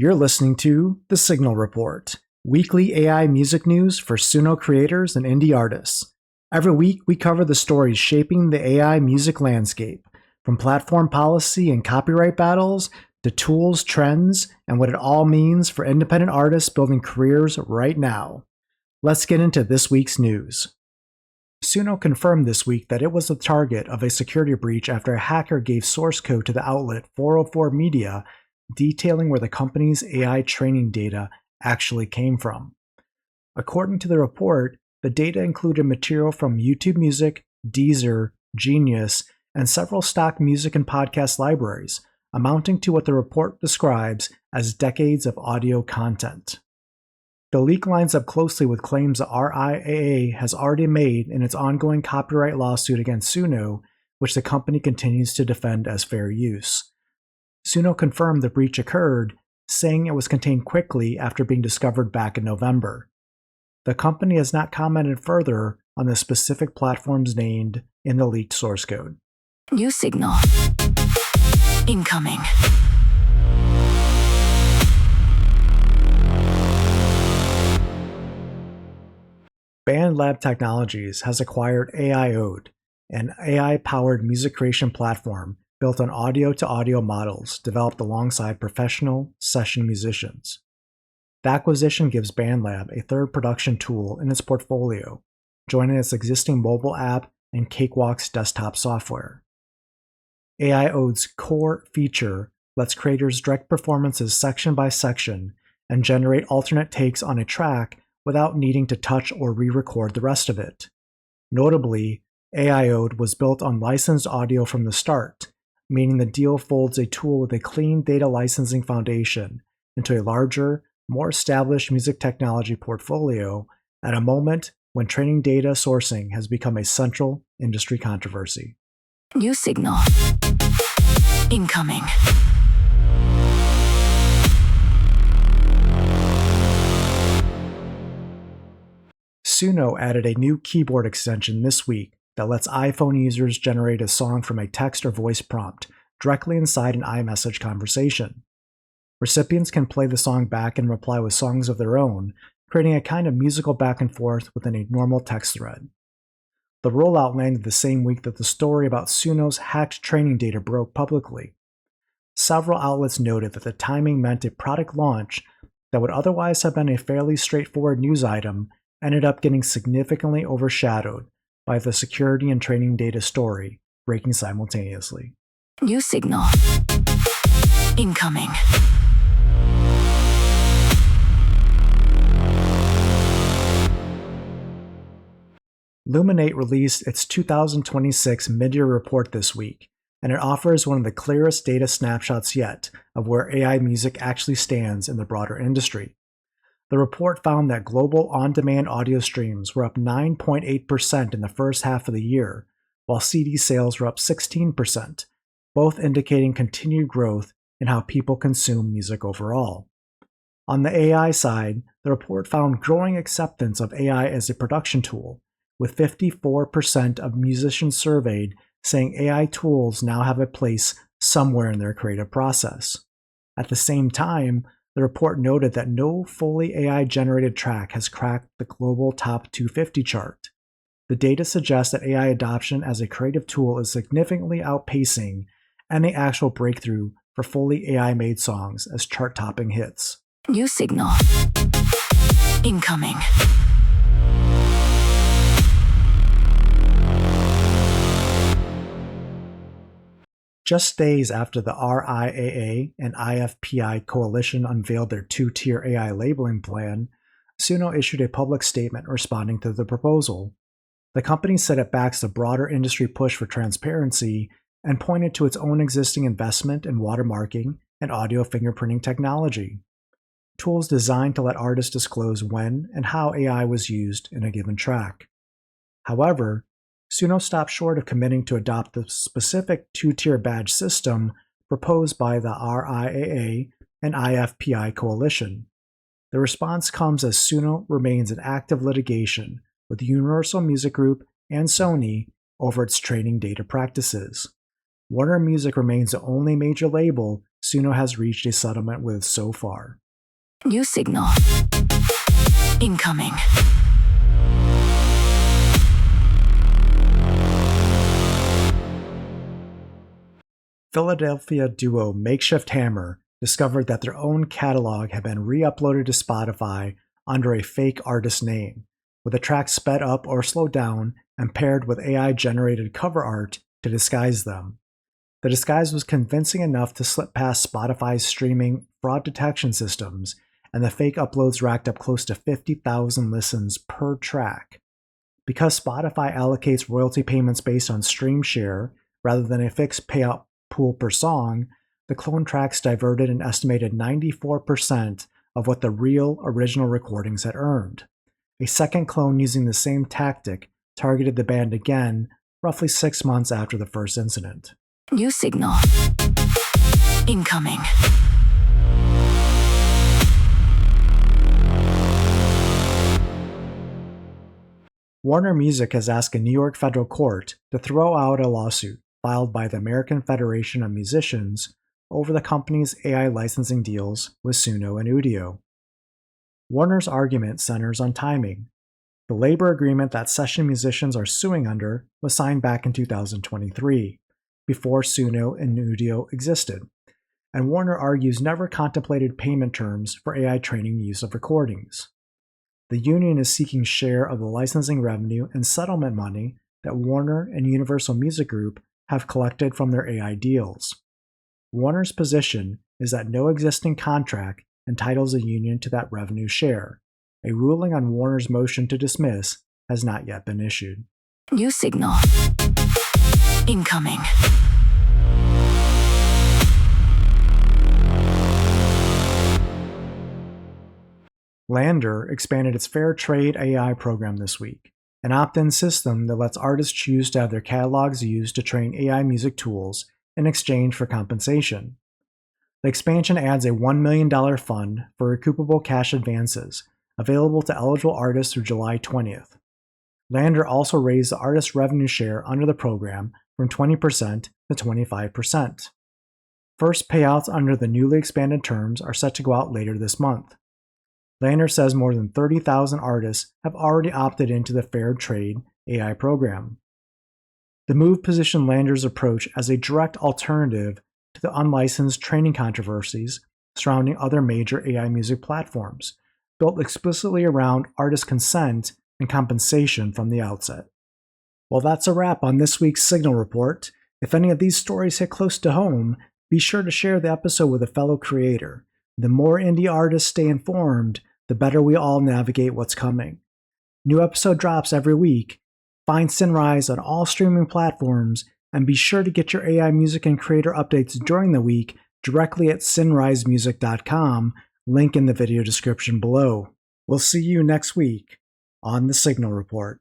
You're listening to The Signal Report, weekly AI music news for Suno creators and indie artists. Every week, we cover the stories shaping the AI music landscape, from platform policy and copyright battles to tools, trends, and what it all means for independent artists building careers right now. Let's get into this week's news. Suno confirmed this week that it was the target of a security breach after a hacker gave source code to the outlet 404 Media detailing where the company's AI training data actually came from. According to the report, the data included material from YouTube Music, Deezer, Genius, and several stock music and podcast libraries, amounting to what the report describes as decades of audio content. The leak lines up closely with claims the RIAA has already made in its ongoing copyright lawsuit against Suno, which the company continues to defend as fair use. Suno confirmed the breach occurred, saying it was contained quickly after being discovered back in November. The company has not commented further on the specific platforms named in the leaked source code. New signal. Incoming. BandLab Technologies has acquired Aiode, an AI-powered music creation platform built on audio-to-audio models developed alongside professional session musicians. The acquisition gives BandLab a third production tool in its portfolio, joining its existing mobile app and Cakewalk's desktop software. Aiode's core feature lets creators direct performances section by section and generate alternate takes on a track without needing to touch or re-record the rest of it. Notably, Aiode was built on licensed audio from the start, meaning the deal folds a tool with a clean data licensing foundation into a larger, more established music technology portfolio at a moment when training data sourcing has become a central industry controversy. New signal. Incoming. Suno added a new keyboard extension this week that lets iPhone users generate a song from a text or voice prompt directly inside an iMessage conversation. Recipients can play the song back and reply with songs of their own, creating a kind of musical back and forth within a normal text thread. The rollout landed the same week that the story about Suno's hacked training data broke publicly. Several outlets noted that the timing meant a product launch that would otherwise have been a fairly straightforward news item ended up getting significantly overshadowed by the security and training data story breaking simultaneously. New signal. Incoming. Luminate released its 2026 mid-year report this week, and it offers one of the clearest data snapshots yet of where AI music actually stands in the broader industry. The report found that global on-demand audio streams were up 9.8% in the first half of the year, while CD sales were up 16%, both indicating continued growth in how people consume music overall. On the AI side, the report found growing acceptance of AI as a production tool, with 54% of musicians surveyed saying AI tools now have a place somewhere in their creative process. At the same time, the report noted that no fully AI-generated track has cracked the global top 250 chart. The data suggests that AI adoption as a creative tool is significantly outpacing any actual breakthrough for fully AI-made songs as chart-topping hits. New signal. Incoming. Just days after the RIAA and IFPI coalition unveiled their two-tier AI labeling plan, Suno issued a public statement responding to the proposal. The company said it backs the broader industry push for transparency and pointed to its own existing investment in watermarking and audio fingerprinting technology, tools designed to let artists disclose when and how AI was used in a given track. However, Suno stopped short of committing to adopt the specific two-tier badge system proposed by the RIAA and IFPI coalition. The response comes as Suno remains in active litigation with Universal Music Group and Sony over its training data practices. Warner Music remains the only major label Suno has reached a settlement with so far. New signal. Incoming. Philadelphia duo Makeshift Hammer discovered that their own catalog had been re-uploaded to Spotify under a fake artist name, with the track sped up or slowed down and paired with AI-generated cover art to disguise them. The disguise was convincing enough to slip past Spotify's streaming fraud detection systems, and the fake uploads racked up close to 50,000 listens per track. Because Spotify allocates royalty payments based on stream share rather than a fixed payout pool per song, the clone tracks diverted an estimated 94% of what the real original recordings had earned. A second clone using the same tactic targeted the band again roughly 6 months after the first incident. New signal. Incoming. Warner Music has asked a New York federal court to throw out a lawsuit filed by the American Federation of Musicians over the company's AI licensing deals with Suno and Aiode. Warner's argument centers on timing. The labor agreement that session musicians are suing under was signed back in 2023, before Suno and Aiode existed, and Warner argues never contemplated payment terms for AI training use of recordings. The union is seeking share of the licensing revenue and settlement money that Warner and Universal Music Group have collected from their AI deals. Warner's position is that no existing contract entitles a union to that revenue share. A ruling on Warner's motion to dismiss has not yet been issued. New signal. Incoming. LANDR expanded its Fair Trade AI program this week, an opt-in system that lets artists choose to have their catalogs used to train AI music tools in exchange for compensation. The expansion adds a $1 million fund for recoupable cash advances, available to eligible artists through July 20th. LANDR also raised the artist revenue share under the program from 20% to 25%. First payouts under the newly expanded terms are set to go out later this month. LANDR says more than 30,000 artists have already opted into the Fair Trade AI program. The move positioned LANDR's approach as a direct alternative to the unlicensed training controversies surrounding other major AI music platforms, built explicitly around artist consent and compensation from the outset. Well, that's a wrap on this week's Signal Report. If any of these stories hit close to home, be sure to share the episode with a fellow creator. The more indie artists stay informed, the better we all navigate what's coming. New episode drops every week. Find SynRize on all streaming platforms, and be sure to get your AI music and creator updates during the week directly at synrizemusic.com, link in the video description below. We'll see you next week on the Signal Report.